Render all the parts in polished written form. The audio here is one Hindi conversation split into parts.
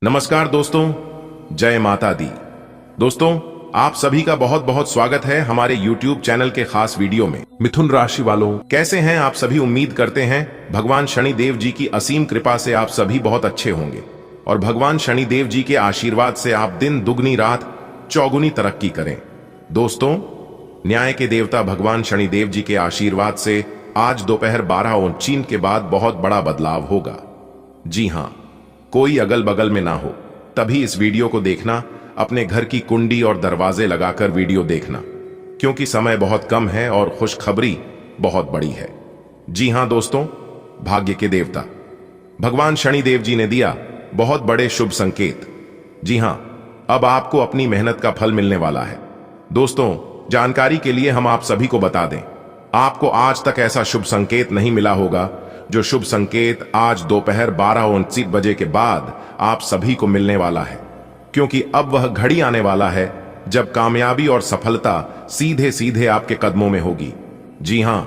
नमस्कार दोस्तों, जय माता दी। दोस्तों, आप सभी का बहुत बहुत स्वागत है हमारे YouTube चैनल के खास वीडियो में। मिथुन राशि वालों, कैसे हैं आप सभी? उम्मीद करते हैं भगवान शनिदेव जी की असीम कृपा से आप सभी बहुत अच्छे होंगे और भगवान शनिदेव जी के आशीर्वाद से आप दिन दुगनी रात चौगुनी तरक्की करें। दोस्तों, न्याय के देवता भगवान शनिदेव जी के आशीर्वाद से आज दोपहर 12:49 के बाद बहुत बड़ा बदलाव होगा। जी हाँ, कोई अगल बगल में ना हो तभी इस वीडियो को देखना। अपने घर की कुंडी और दरवाजे लगाकर वीडियो देखना, क्योंकि समय बहुत कम है और खुशखबरी बहुत बड़ी है। जी हां दोस्तों, भाग्य के देवता भगवान शनिदेव जी ने दिया बहुत बड़े शुभ संकेत। जी हां, अब आपको अपनी मेहनत का फल मिलने वाला है। दोस्तों, जानकारी के लिए हम आप सभी को बता दें, आपको आज तक ऐसा शुभ संकेत नहीं मिला होगा जो शुभ संकेत आज दोपहर 12:29 बजे के बाद आप सभी को मिलने वाला है, क्योंकि अब वह घड़ी आने वाला है जब कामयाबी और सफलता सीधे सीधे आपके कदमों में होगी। जी हां,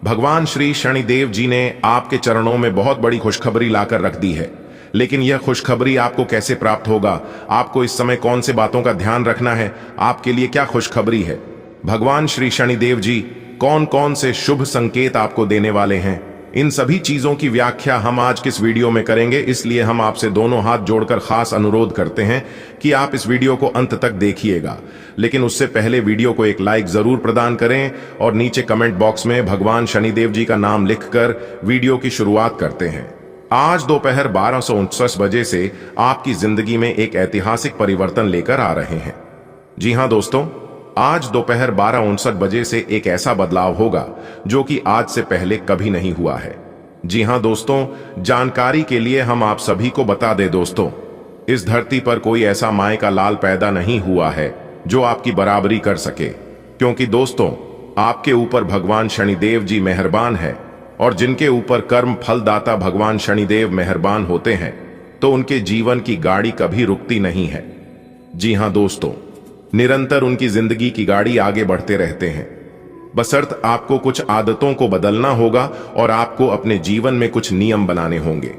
भगवान श्री शनिदेव जी ने आपके चरणों में बहुत बड़ी खुशखबरी लाकर रख दी है। लेकिन यह खुशखबरी आपको कैसे प्राप्त होगा, आपको इस समय कौन से बातों का ध्यान रखना है, आपके लिए क्या खुशखबरी है, भगवान श्री शनिदेव जी कौन कौन से शुभ संकेत आपको देने वाले हैं, इन सभी चीजों की व्याख्या हम आज किस वीडियो में करेंगे। इसलिए हम आपसे दोनों हाथ जोड़कर खास अनुरोध करते हैं कि आप इस वीडियो को अंत तक देखिएगा। लेकिन उससे पहले वीडियो को एक लाइक जरूर प्रदान करें और नीचे कमेंट बॉक्स में भगवान शनिदेव जी का नाम लिखकर वीडियो की शुरुआत करते हैं। आज दोपहर 12:49 बजे से आपकी जिंदगी में एक ऐतिहासिक परिवर्तन लेकर आ रहे हैं। जी हां दोस्तों, आज दोपहर 12:59 बजे से एक ऐसा बदलाव होगा जो कि आज से पहले कभी नहीं हुआ है। जी हां दोस्तों, जानकारी के लिए हम आप सभी को बता दें दोस्तों, इस धरती पर कोई ऐसा माय का लाल पैदा नहीं हुआ है जो आपकी बराबरी कर सके, क्योंकि दोस्तों आपके ऊपर भगवान शनिदेव जी मेहरबान है और जिनके ऊपर कर्म फलदाता भगवान शनिदेव मेहरबान होते हैं तो उनके जीवन की गाड़ी कभी रुकती नहीं है। जी हां दोस्तों, निरंतर उनकी जिंदगी की गाड़ी आगे बढ़ते रहते हैं। बशर्त आपको कुछ आदतों को बदलना होगा और आपको अपने जीवन में कुछ नियम बनाने होंगे,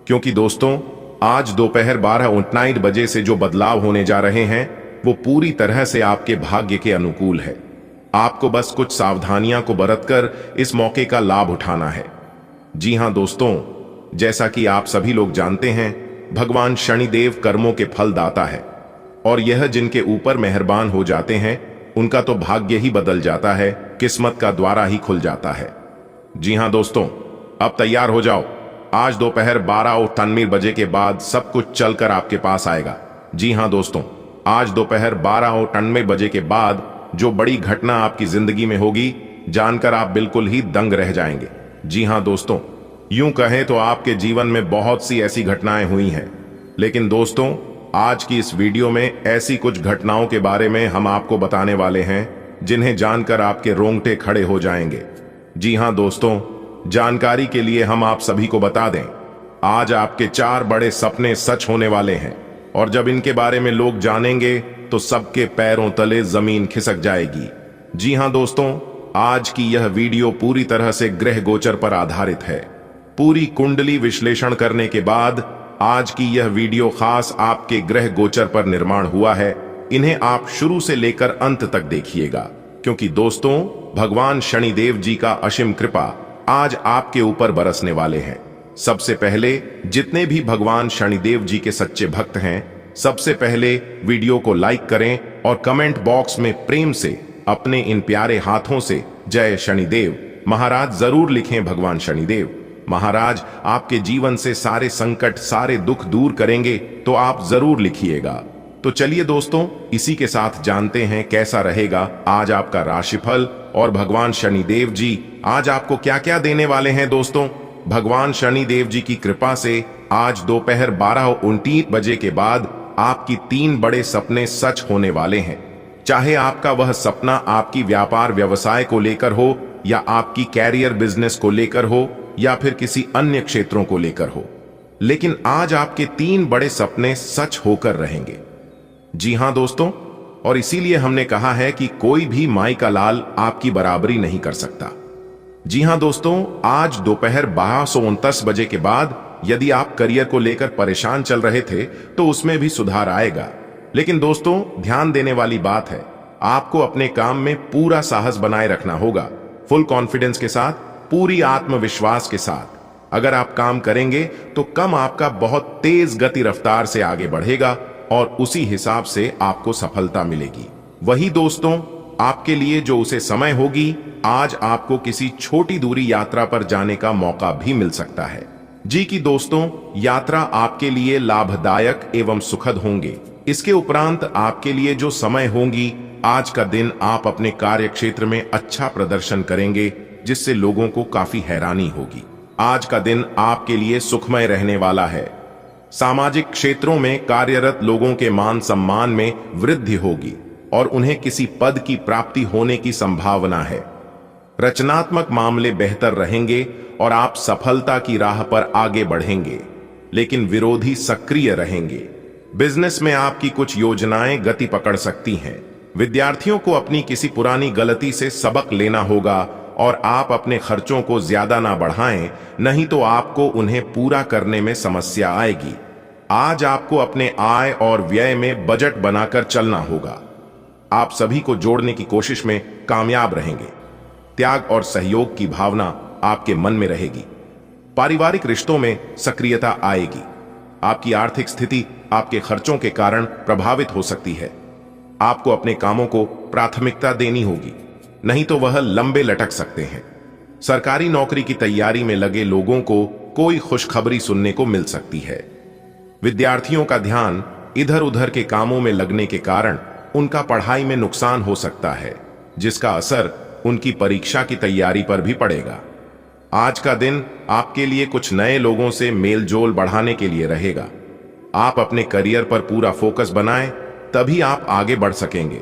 क्योंकि दोस्तों आज दोपहर 12:59 बजे से जो बदलाव होने जा रहे हैं वो पूरी तरह से आपके भाग्य के अनुकूल है। आपको बस कुछ सावधानियां को बरतकर इस मौके का लाभ उठाना है। जी हां दोस्तों, जैसा कि आप सभी लोग जानते हैं, भगवान शनिदेव कर्मों के फल दाता है और यह जिनके ऊपर मेहरबान हो जाते हैं उनका तो भाग्य ही बदल जाता है, किस्मत का द्वारा ही खुल जाता है। जी हां दोस्तों, अब तैयार हो जाओ। आज दोपहर 12:93 बजे के बाद सब कुछ चलकर आपके पास आएगा। जी हां दोस्तों, आज दोपहर 12:93 बजे के बाद जो बड़ी घटना आपकी जिंदगी में होगी, जानकर आप बिल्कुल ही दंग रह जाएंगे। जी हां दोस्तों, यूं कहें तो आपके जीवन में बहुत सी ऐसी घटनाएं हुई हैं, लेकिन दोस्तों आज की इस वीडियो में ऐसी कुछ घटनाओं के बारे में हम आपको बताने वाले हैं जिन्हें जानकर आपके रोंगटे खड़े हो जाएंगे। जी हां दोस्तों, जानकारी के लिए हम आप सभी को बता दें, आज आपके 4 बड़े सपने सच होने वाले हैं और जब इनके बारे में लोग जानेंगे तो सबके पैरों तले जमीन खिसक जाएगी। जी हां दोस्तों, आज की यह वीडियो पूरी तरह से ग्रह गोचर पर आधारित है। पूरी कुंडली विश्लेषण करने के बाद आज की यह वीडियो खास आपके ग्रह गोचर पर निर्माण हुआ है। इन्हें आप शुरू से लेकर अंत तक देखिएगा, क्योंकि दोस्तों भगवान शनिदेव जी का असीम कृपा आज आपके ऊपर बरसने वाले हैं। सबसे पहले जितने भी भगवान शनिदेव जी के सच्चे भक्त हैं, सबसे पहले वीडियो को लाइक करें और कमेंट बॉक्स में प्रेम से अपने इन प्यारे हाथों से जय शनिदेव महाराज जरूर लिखें। भगवान शनिदेव महाराज आपके जीवन से सारे संकट सारे दुख दूर करेंगे, तो आप जरूर लिखिएगा। तो चलिए दोस्तों, इसी के साथ जानते हैं कैसा रहेगा आज आपका राशिफल और भगवान शनिदेव जी आज आपको क्या क्या देने वाले हैं। दोस्तों, भगवान शनिदेव जी की कृपा से आज दोपहर 12:29 बजे के बाद आपकी 3 बड़े सपने सच होने वाले हैं। चाहे आपका वह सपना आपकी व्यापार व्यवसाय को लेकर हो या आपकी कैरियर बिजनेस को लेकर हो या फिर किसी अन्य क्षेत्रों को लेकर हो, लेकिन आज आपके 3 बड़े सपने सच होकर रहेंगे। जी हां दोस्तों, और इसीलिए हमने कहा है कि कोई भी माई का लाल आपकी बराबरी नहीं कर सकता। जी हां दोस्तों, आज दोपहर 12:29 बजे के बाद यदि आप करियर को लेकर परेशान चल रहे थे तो उसमें भी सुधार आएगा। लेकिन दोस्तों, ध्यान देने वाली बात है, आपको अपने काम में पूरा साहस बनाए रखना होगा, फुल कॉन्फिडेंस के साथ, पूरी आत्मविश्वास के साथ। अगर आप काम करेंगे तो काम आपका बहुत तेज गति रफ्तार से आगे बढ़ेगा और उसी हिसाब से आपको सफलता मिलेगी। वही दोस्तों, आपके लिए जो उसे समय होगी, आज आपको किसी छोटी दूरी यात्रा पर जाने का मौका भी मिल सकता है। जी कि दोस्तों, यात्रा आपके लिए लाभदायक एवं सुखद होंगे। इसके उपरांत आपके लिए जो समय होंगी, आज का दिन आप अपने कार्य क्षेत्र में अच्छा प्रदर्शन करेंगे, जिससे लोगों को काफी हैरानी होगी। आज का दिन आपके लिए सुखमय रहने वाला है। सामाजिक क्षेत्रों में कार्यरत लोगों के मान सम्मान में वृद्धि होगी और उन्हें किसी पद की प्राप्ति होने की संभावना है। रचनात्मक मामले बेहतर रहेंगे और आप सफलता की राह पर आगे बढ़ेंगे, लेकिन विरोधी सक्रिय रहेंगे। बिजनेस में आपकी कुछ योजनाएं गति पकड़ सकती हैं। विद्यार्थियों को अपनी किसी पुरानी गलती से सबक लेना होगा और आप अपने खर्चों को ज्यादा ना बढ़ाएं, नहीं तो आपको उन्हें पूरा करने में समस्या आएगी। आज आपको अपने आय और व्यय में बजट बनाकर चलना होगा। आप सभी को जोड़ने की कोशिश में कामयाब रहेंगे। त्याग और सहयोग की भावना आपके मन में रहेगी। पारिवारिक रिश्तों में सक्रियता आएगी। आपकी आर्थिक स्थिति आपके खर्चों के कारण प्रभावित हो सकती है। आपको अपने कामों को प्राथमिकता देनी होगी, नहीं तो वह लंबे लटक सकते हैं। सरकारी नौकरी की तैयारी में लगे लोगों को कोई खुशखबरी सुनने को मिल सकती है। विद्यार्थियों का ध्यान इधर उधर के कामों में लगने के कारण उनका पढ़ाई में नुकसान हो सकता है, जिसका असर उनकी परीक्षा की तैयारी पर भी पड़ेगा। आज का दिन आपके लिए कुछ नए लोगों से मेलजोल बढ़ाने के लिए रहेगा। आप अपने करियर पर पूरा फोकस बनाएं, तभी आप आगे बढ़ सकेंगे।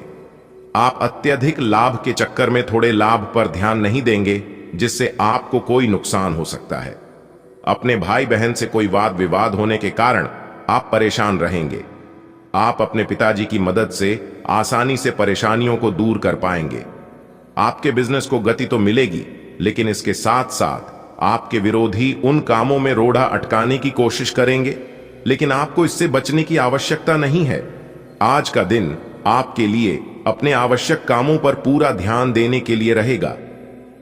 आप अत्यधिक लाभ के चक्कर में थोड़े लाभ पर ध्यान नहीं देंगे, जिससे आपको कोई नुकसान हो सकता है। अपने भाई बहन से कोई वाद विवाद होने के कारण आप परेशान रहेंगे। आप अपने पिताजी की मदद से आसानी से परेशानियों को दूर कर पाएंगे। आपके बिजनेस को गति तो मिलेगी, लेकिन इसके साथ साथ आपके विरोधी उन कामों में रोड़ा अटकाने की कोशिश करेंगे, लेकिन आपको इससे बचने की आवश्यकता नहीं है। आज का दिन आपके लिए अपने आवश्यक कामों पर पूरा ध्यान देने के लिए रहेगा।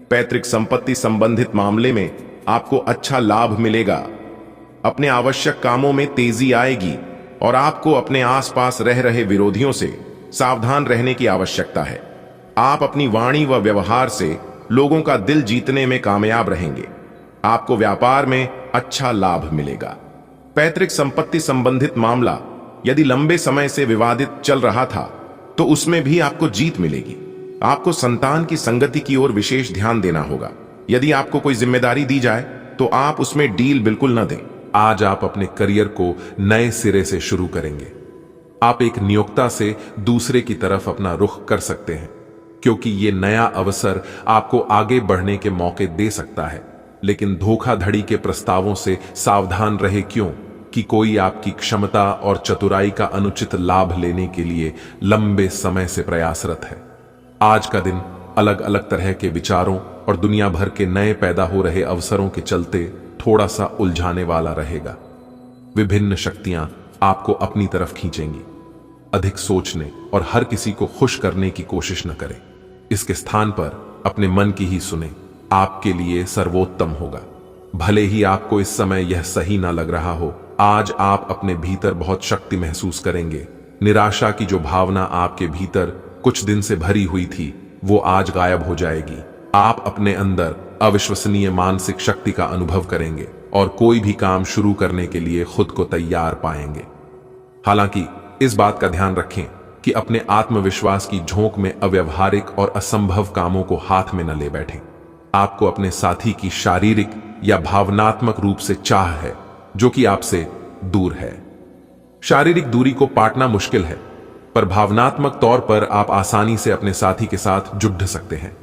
पैतृक संपत्ति संबंधित मामले में आपको अच्छा लाभ मिलेगा। अपने आवश्यक कामों में तेजी आएगी और आपको अपने आसपास रह रहे विरोधियों से सावधान रहने की आवश्यकता है। आप अपनी वाणी व व्यवहार से लोगों का दिल जीतने में कामयाब रहेंगे। आपको व्यापार में अच्छा लाभ मिलेगा। पैतृक संपत्ति संबंधित मामला यदि लंबे समय से विवादित चल रहा था, तो उसमें भी आपको जीत मिलेगी। आपको संतान की संगति की ओर विशेष ध्यान देना होगा। यदि आपको कोई जिम्मेदारी दी जाए तो आप उसमें डील बिल्कुल न दें। आज आप अपने करियर को नए सिरे से शुरू करेंगे। आप एक नियोक्ता से दूसरे की तरफ अपना रुख कर सकते हैं, क्योंकि ये नया अवसर आपको आगे बढ़ने के मौके दे सकता है। लेकिन धोखाधड़ी के प्रस्तावों से सावधान रहे, क्यों कि कोई आपकी क्षमता और चतुराई का अनुचित लाभ लेने के लिए लंबे समय से प्रयासरत है। आज का दिन अलग अलग तरह के विचारों और दुनिया भर के नए पैदा हो रहे अवसरों के चलते थोड़ा सा उलझाने वाला रहेगा। विभिन्न शक्तियां आपको अपनी तरफ खींचेंगी। अधिक सोचने और हर किसी को खुश करने की कोशिश न करें। इसके स्थान पर अपने मन की ही सुने, आपके लिए सर्वोत्तम होगा। भले ही आपको इस समय यह सही ना लग रहा हो, आज आप अपने भीतर बहुत शक्ति महसूस करेंगे। निराशा की जो भावना आपके भीतर कुछ दिन से भरी हुई थी, वो आज गायब हो जाएगी। आप अपने अंदर अविश्वसनीय मानसिक शक्ति का अनुभव करेंगे और कोई भी काम शुरू करने के लिए खुद को तैयार पाएंगे। हालांकि इस बात का ध्यान रखें कि अपने आत्मविश्वास की झोंक में अव्यवहारिक और असंभव कामों को हाथ में न ले बैठें। आपको अपने साथी की शारीरिक या भावनात्मक रूप से चाह है, जो कि आपसे दूर है। शारीरिक दूरी को पाटना मुश्किल है, पर भावनात्मक तौर पर आप आसानी से अपने साथी के साथ जुड़ सकते हैं।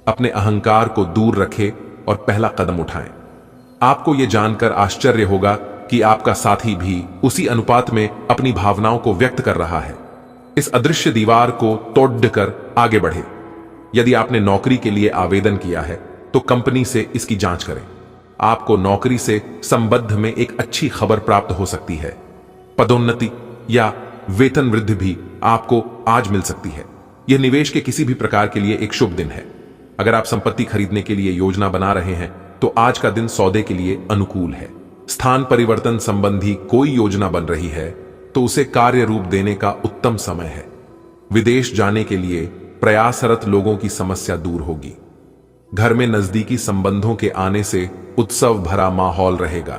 अपने अहंकार को दूर रखें और पहला कदम उठाएं। आपको यह जानकर आश्चर्य होगा कि आपका साथी भी उसी अनुपात में अपनी भावनाओं को व्यक्त कर रहा है। इस अदृश्य दीवार को तोड़कर आगे बढ़े। यदि आपने नौकरी के लिए आवेदन किया है तो कंपनी से इसकी जांच करें। आपको नौकरी से संबद्ध में एक अच्छी खबर प्राप्त हो सकती है। पदोन्नति या वेतन वृद्धि भी आपको आज मिल सकती है। यह निवेश के किसी भी प्रकार के लिए एक शुभ दिन है। अगर आप संपत्ति खरीदने के लिए योजना बना रहे हैं तो आज का दिन सौदे के लिए अनुकूल है। स्थान परिवर्तन संबंधी कोई योजना बन रही है तो उसे कार्य रूप देने का उत्तम समय है। विदेश जाने के लिए प्रयासरत लोगों की समस्या दूर होगी। घर में नजदीकी संबंधों के आने से उत्सव भरा माहौल रहेगा।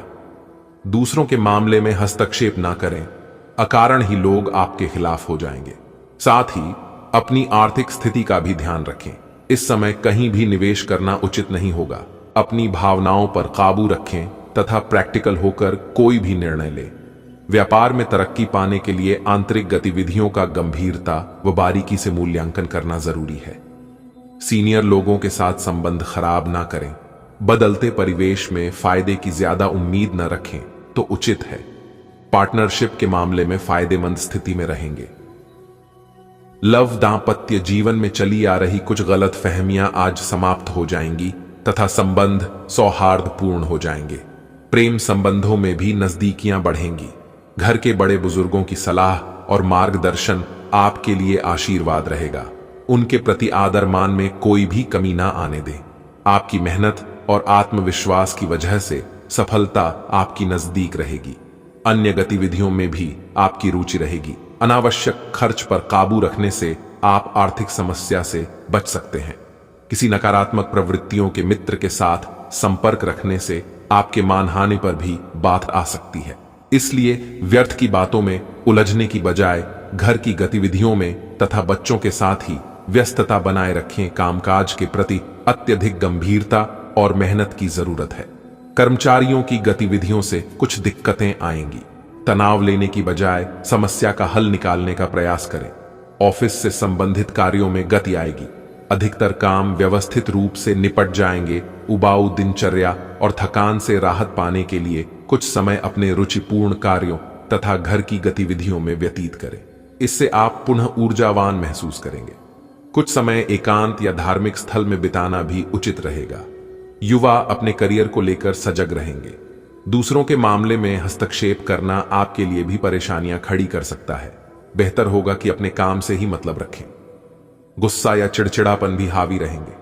दूसरों के मामले में हस्तक्षेप ना करें, अकारण ही लोग आपके खिलाफ हो जाएंगे। साथ ही अपनी आर्थिक स्थिति का भी ध्यान रखें। इस समय कहीं भी निवेश करना उचित नहीं होगा। अपनी भावनाओं पर काबू रखें तथा प्रैक्टिकल होकर कोई भी निर्णय लें। व्यापार में तरक्की पाने के लिए आंतरिक गतिविधियों का गंभीरता व बारीकी से मूल्यांकन करना जरूरी है। सीनियर लोगों के साथ संबंध खराब ना करें। बदलते परिवेश में फायदे की ज्यादा उम्मीद न रखें तो उचित है। पार्टनरशिप के मामले में फायदेमंद स्थिति में रहेंगे। लव दांपत्य जीवन में चली आ रही कुछ गलत फहमियां आज समाप्त हो जाएंगी तथा संबंध सौहार्दपूर्ण हो जाएंगे। प्रेम संबंधों में भी नजदीकियां बढ़ेंगी। घर के बड़े बुजुर्गों की सलाह और मार्गदर्शन आपके लिए आशीर्वाद रहेगा। उनके प्रति आदर मान में कोई भी कमी ना आने दें। आपकी मेहनत और आत्मविश्वास की वजह से सफलता आपकी नजदीक रहेगी। अन्य गतिविधियों में भी आपकी रुचि रहेगी। अनावश्यक खर्च पर काबू रखने से आप आर्थिक समस्या से बच सकते हैं। किसी नकारात्मक प्रवृत्तियों के मित्र के साथ संपर्क रखने से आपके मानहानि पर भी बात आ सकती है। इसलिए व्यर्थ की बातों में उलझने की बजाय घर की गतिविधियों में तथा बच्चों के साथ ही व्यस्तता बनाए रखें। कामकाज के प्रति अत्यधिक गंभीरता और मेहनत की जरूरत है। कर्मचारियों की गतिविधियों से कुछ दिक्कतें आएंगी। तनाव लेने की बजाय समस्या का हल निकालने का प्रयास करें। ऑफिस से संबंधित कार्यों में गति आएगी। अधिकतर काम व्यवस्थित रूप से निपट जाएंगे। उबाऊ दिनचर्या और थकान से राहत पाने के लिए कुछ समय अपने रुचिपूर्ण कार्यों तथा घर की गतिविधियों में व्यतीत करें। इससे आप पुनः ऊर्जावान महसूस करेंगे। कुछ समय एकांत या धार्मिक स्थल में बिताना भी उचित रहेगा। युवा अपने करियर को लेकर सजग रहेंगे। दूसरों के मामले में हस्तक्षेप करना आपके लिए भी परेशानियां खड़ी कर सकता है। बेहतर होगा कि अपने काम से ही मतलब रखें। गुस्सा या चिड़चिड़ापन भी हावी रहेंगे।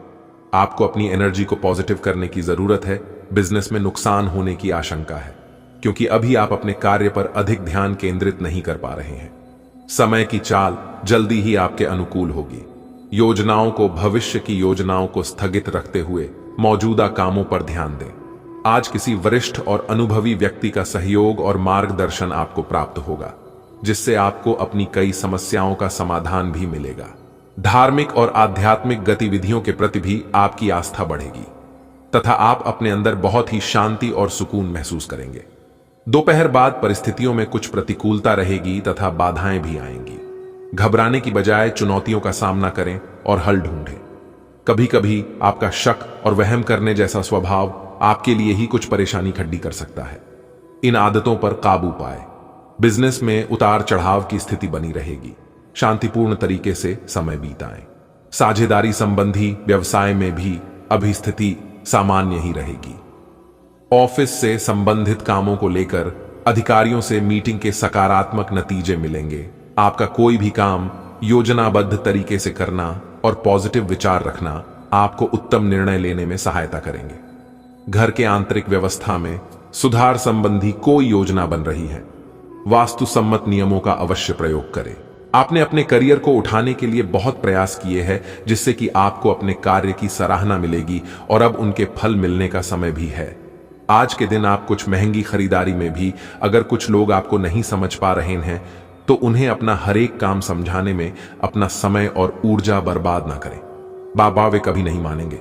आपको अपनी एनर्जी को पॉजिटिव करने की जरूरत है। बिजनेस में नुकसान होने की आशंका है क्योंकि अभी आप अपने कार्य पर अधिक ध्यान केंद्रित नहीं कर पा रहे हैं। समय की चाल जल्दी ही आपके अनुकूल होगी। योजनाओं को भविष्य की योजनाओं को स्थगित रखते हुए मौजूदा कामों पर ध्यान दें। आज किसी वरिष्ठ और अनुभवी व्यक्ति का सहयोग और मार्गदर्शन आपको प्राप्त होगा, जिससे आपको अपनी कई समस्याओं का समाधान भी मिलेगा। धार्मिक और आध्यात्मिक गतिविधियों के प्रति भी आपकी आस्था बढ़ेगी तथा आप अपने अंदर बहुत ही शांति और सुकून महसूस करेंगे। दोपहर बाद परिस्थितियों में कुछ प्रतिकूलता रहेगी तथा बाधाएं भी आएंगी। घबराने की बजाय चुनौतियों का सामना करें और हल ढूंढें। कभी कभी आपका शक और वहम करने जैसा स्वभाव आपके लिए ही कुछ परेशानी खड़ी कर सकता है। इन आदतों पर काबू पाए। बिजनेस में उतार चढ़ाव की स्थिति बनी रहेगी। शांतिपूर्ण तरीके से समय बीताएं। साझेदारी संबंधी व्यवसाय में भी अभी स्थिति सामान्य ही रहेगी। ऑफिस से संबंधित कामों को लेकर अधिकारियों से मीटिंग के सकारात्मक नतीजे मिलेंगे। आपका कोई भी काम योजनाबद्ध तरीके से करना और पॉजिटिव विचार रखना आपको उत्तम निर्णय लेने में सहायता करेंगे। घर के आंतरिक व्यवस्था में सुधार संबंधी कोई योजना बन रही है। वास्तु सम्मत नियमों का अवश्य प्रयोग करें। आपने अपने करियर को उठाने के लिए बहुत प्रयास किए हैं, जिससे कि आपको अपने कार्य की सराहना मिलेगी और अब उनके फल मिलने का समय भी है। आज के दिन आप कुछ महंगी खरीदारी में भी अगर कुछ लोग आपको नहीं समझ पा रहे हैं तो उन्हें अपना हर एक काम समझाने में अपना समय और ऊर्जा बर्बाद ना करें। बाबा वे कभी नहीं मानेंगे।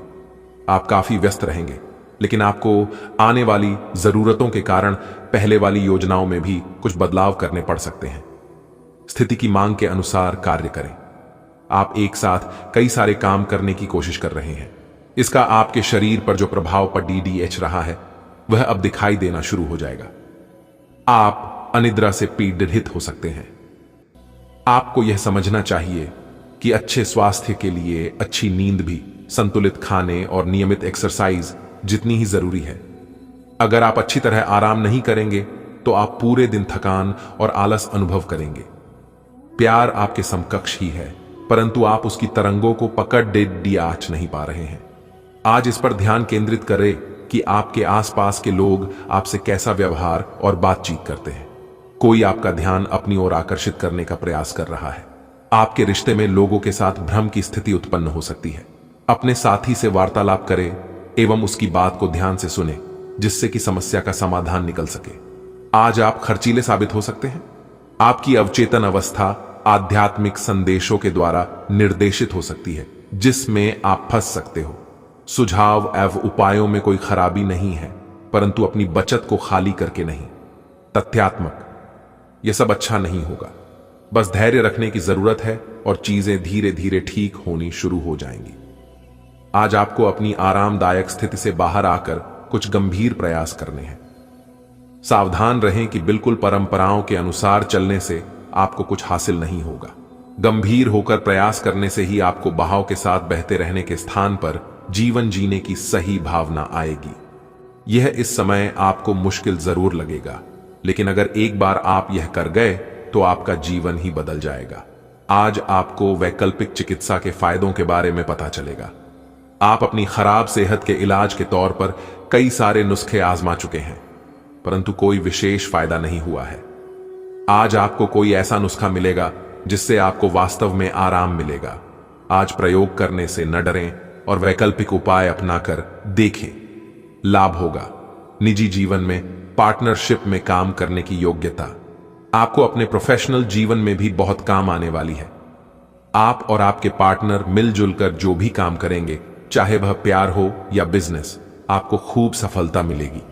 आप काफी व्यस्त रहेंगे, लेकिन आपको आने वाली जरूरतों के कारण पहले वाली योजनाओं में भी कुछ बदलाव करने पड़ सकते हैं। स्थिति की मांग के अनुसार कार्य करें। आप एक साथ कई सारे काम करने की कोशिश कर रहे हैं। इसका आपके शरीर पर जो प्रभाव पर DDH रहा है वह अब दिखाई देना शुरू हो जाएगा। आप अनिद्रा से पीड़ित हो सकते हैं। आपको यह समझना चाहिए कि अच्छे स्वास्थ्य के लिए अच्छी नींद भी संतुलित खाने और नियमित एक्सरसाइज जितनी ही जरूरी है। अगर आप अच्छी तरह आराम नहीं करेंगे तो आप पूरे दिन थकान और आलस अनुभव करेंगे। प्यार आपके समकक्ष ही है, परंतु आप उसकी तरंगों को पकड़ डेढ़ आंच नहीं पा रहे हैं। आज इस पर ध्यान केंद्रित करें कि आपके आसपास के लोग आपसे कैसा व्यवहार और बातचीत करते हैं। कोई आपका ध्यान अपनी ओर आकर्षित करने का प्रयास कर रहा है। आपके रिश्ते में लोगों के साथ भ्रम की स्थिति उत्पन्न हो सकती है। अपने साथी से वार्तालाप करें एवं उसकी बात को ध्यान से सुने, जिससे कि समस्या का समाधान निकल सके। आज आप खर्चीले साबित हो सकते हैं। आपकी अवचेतन अवस्था आध्यात्मिक संदेशों के द्वारा निर्देशित हो सकती है, जिसमें आप फंस सकते हो। सुझाव एवं उपायों में कोई खराबी नहीं है, परंतु अपनी बचत को खाली करके नहीं। तथ्यात्मक, यह सब अच्छा नहीं होगा। बस धैर्य रखने की जरूरत है और चीजें धीरे धीरे ठीक होनी शुरू हो जाएंगी। आज आपको अपनी आरामदायक स्थिति से बाहर आकर कुछ गंभीर प्रयास करने हैं। सावधान रहें कि बिल्कुल परंपराओं के अनुसार चलने से आपको कुछ हासिल नहीं होगा। गंभीर होकर प्रयास करने से ही आपको बहाव के साथ बहते रहने के स्थान पर जीवन जीने की सही भावना आएगी। यह इस समय आपको मुश्किल जरूर लगेगा, लेकिन अगर एक बार आप यह कर गए तो आपका जीवन ही बदल जाएगा। आज आपको वैकल्पिक चिकित्सा के फायदों के बारे में पता चलेगा। आप अपनी खराब सेहत के इलाज के तौर पर कई सारे नुस्खे आजमा चुके हैं, परंतु कोई विशेष फायदा नहीं हुआ है। आज आपको कोई ऐसा नुस्खा मिलेगा जिससे आपको वास्तव में आराम मिलेगा। आज प्रयोग करने से न डरें और वैकल्पिक उपाय अपनाकर देखें, लाभ होगा। निजी जीवन में पार्टनरशिप में काम करने की योग्यता आपको अपने प्रोफेशनल जीवन में भी बहुत काम आने वाली है। आप और आपके पार्टनर मिलजुल कर जो भी काम करेंगे, चाहे वह प्यार हो या बिजनेस, आपको खूब सफलता मिलेगी।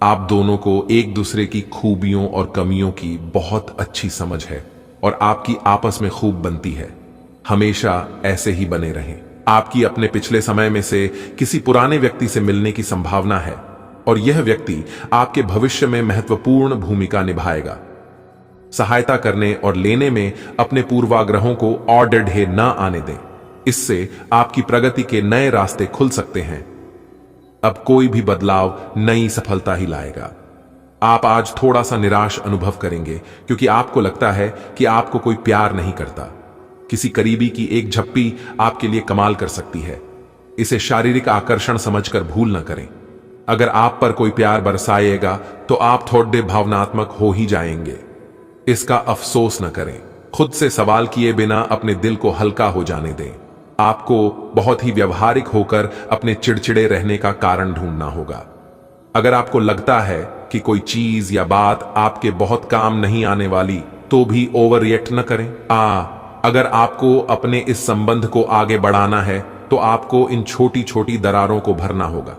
आप दोनों को एक दूसरे की खूबियों और कमियों की बहुत अच्छी समझ है और आपकी आपस में खूब बनती है। हमेशा ऐसे ही बने रहें। आपकी अपने पिछले समय में से किसी पुराने व्यक्ति से मिलने की संभावना है और यह व्यक्ति आपके भविष्य में महत्वपूर्ण भूमिका निभाएगा। सहायता करने और लेने में अपने पूर्वाग्रहों को और ढे न आने दें। इससे आपकी प्रगति के नए रास्ते खुल सकते हैं। अब कोई भी बदलाव नई सफलता ही लाएगा। आप आज थोड़ा सा निराश अनुभव करेंगे क्योंकि आपको लगता है कि आपको कोई प्यार नहीं करता। किसी करीबी की एक झप्पी आपके लिए कमाल कर सकती है। इसे शारीरिक आकर्षण समझकर भूल न करें। अगर आप पर कोई प्यार बरसाएगा तो आप थोड़े भावनात्मक हो ही जाएंगे। इसका अफसोस न करें। खुद से सवाल किए बिना अपने दिल को हल्का हो जाने दें। आपको बहुत ही व्यवहारिक होकर अपने चिड़चिड़े रहने का कारण ढूंढना होगा। अगर आपको लगता है कि कोई चीज या बात आपके बहुत काम नहीं आने वाली, तो भी ओवर रिएक्ट न करें। अगर आपको अपने इस संबंध को आगे बढ़ाना है तो आपको इन छोटी छोटी दरारों को भरना होगा।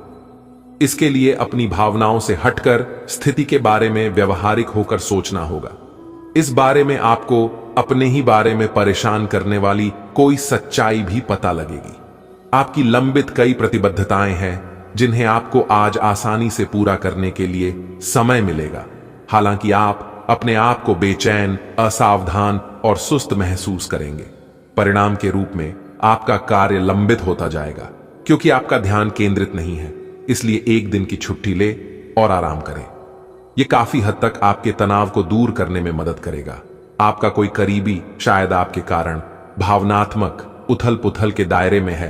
इसके लिए अपनी भावनाओं से हटकर स्थिति के बारे में व्यवहारिक होकर सोचना होगा। इस बारे में आपको अपने ही बारे में परेशान करने वाली कोई सच्चाई भी पता लगेगी। आपकी लंबित कई प्रतिबद्धताएं हैं जिन्हें आपको आज आसानी से पूरा करने के लिए समय मिलेगा। हालांकि आप अपने आप को बेचैन, असावधान और सुस्त महसूस करेंगे। परिणाम के रूप में आपका कार्य लंबित होता जाएगा क्योंकि आपका ध्यान केंद्रित नहीं है। इसलिए एक दिन की छुट्टी ले और आराम करें। यह काफी हद तक आपके तनाव को दूर करने में मदद करेगा। आपका कोई करीबी शायद आपके कारण भावनात्मक उथल पुथल के दायरे में है।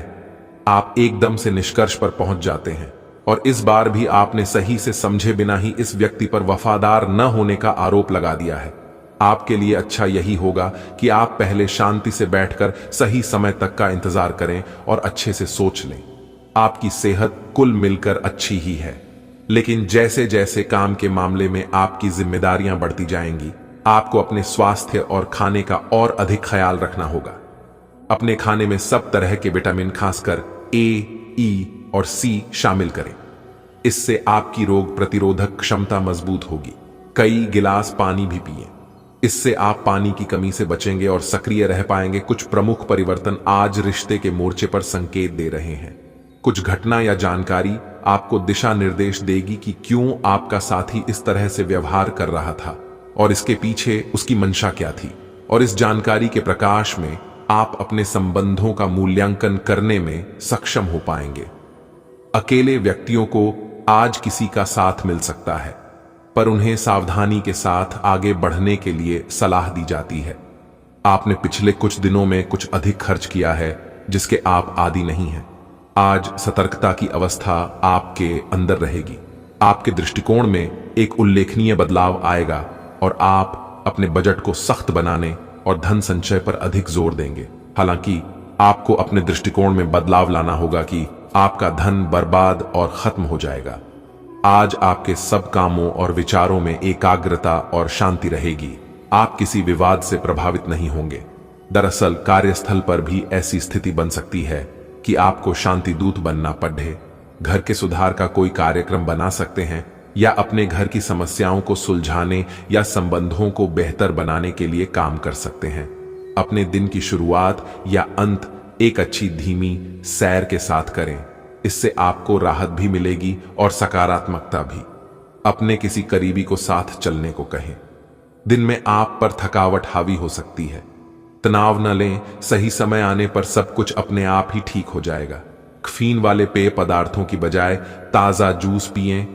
आप एकदम से निष्कर्ष पर पहुंच जाते हैं और इस बार भी आपने सही से समझे बिना ही इस व्यक्ति पर वफादार न होने का आरोप लगा दिया है। आपके लिए अच्छा यही होगा कि आप पहले शांति से बैठकर सही समय तक का इंतजार करें और अच्छे से सोच लें। आपकी सेहत कुल मिलकर अच्छी ही है, लेकिन जैसे जैसे काम के मामले में आपकी जिम्मेदारियां बढ़ती जाएंगी, आपको अपने स्वास्थ्य और खाने का और अधिक ख्याल रखना होगा। अपने खाने में सब तरह के विटामिन, खासकर ए, ई और सी शामिल करें। इससे आपकी रोग प्रतिरोधक क्षमता मजबूत होगी। कई गिलास पानी भी पिएं। इससे आप पानी की कमी से बचेंगे और सक्रिय रह पाएंगे। कुछ प्रमुख परिवर्तन आज रिश्ते के मोर्चे पर संकेत दे रहे हैं। कुछ घटना या जानकारी आपको दिशा निर्देश देगी कि क्यों आपका साथी इस तरह से व्यवहार कर रहा था और इसके पीछे उसकी मंशा क्या थी। और इस जानकारी के प्रकाश में आप अपने संबंधों का मूल्यांकन करने में सक्षम हो पाएंगे। अकेले व्यक्तियों को आज किसी का साथ मिल सकता है, पर उन्हें सावधानी के साथ आगे बढ़ने के लिए सलाह दी जाती है। आपने पिछले कुछ दिनों में कुछ अधिक खर्च किया है जिसके आप आदी नहीं हैं। आज सतर्कता की अवस्था आपके अंदर रहेगी। आपके दृष्टिकोण में एक उल्लेखनीय बदलाव आएगा और आप अपने बजट को सख्त बनाने और धन संचय पर अधिक जोर देंगे। हालांकि आपको अपने दृष्टिकोण में बदलाव लाना होगा कि आपका धन बर्बाद और खत्म हो जाएगा। आज आपके सब कामों और विचारों में एकाग्रता और शांति रहेगी। आप किसी विवाद से प्रभावित नहीं होंगे। दरअसल कार्यस्थल पर भी ऐसी स्थिति बन सकती है कि आपको शांति दूत बनना पड़े। घर के सुधार का कोई कार्यक्रम बना सकते हैं या अपने घर की समस्याओं को सुलझाने या संबंधों को बेहतर बनाने के लिए काम कर सकते हैं। अपने दिन की शुरुआत या अंत एक अच्छी धीमी सैर के साथ करें। इससे आपको राहत भी मिलेगी और सकारात्मकता भी। अपने किसी करीबी को साथ चलने को कहें। दिन में आप पर थकावट हावी हो सकती है। तनाव न लें, सही समय आने पर सब कुछ अपने आप ही ठीक हो जाएगा। कैफीन वाले पेय पदार्थों की बजाय ताजा जूस पिएं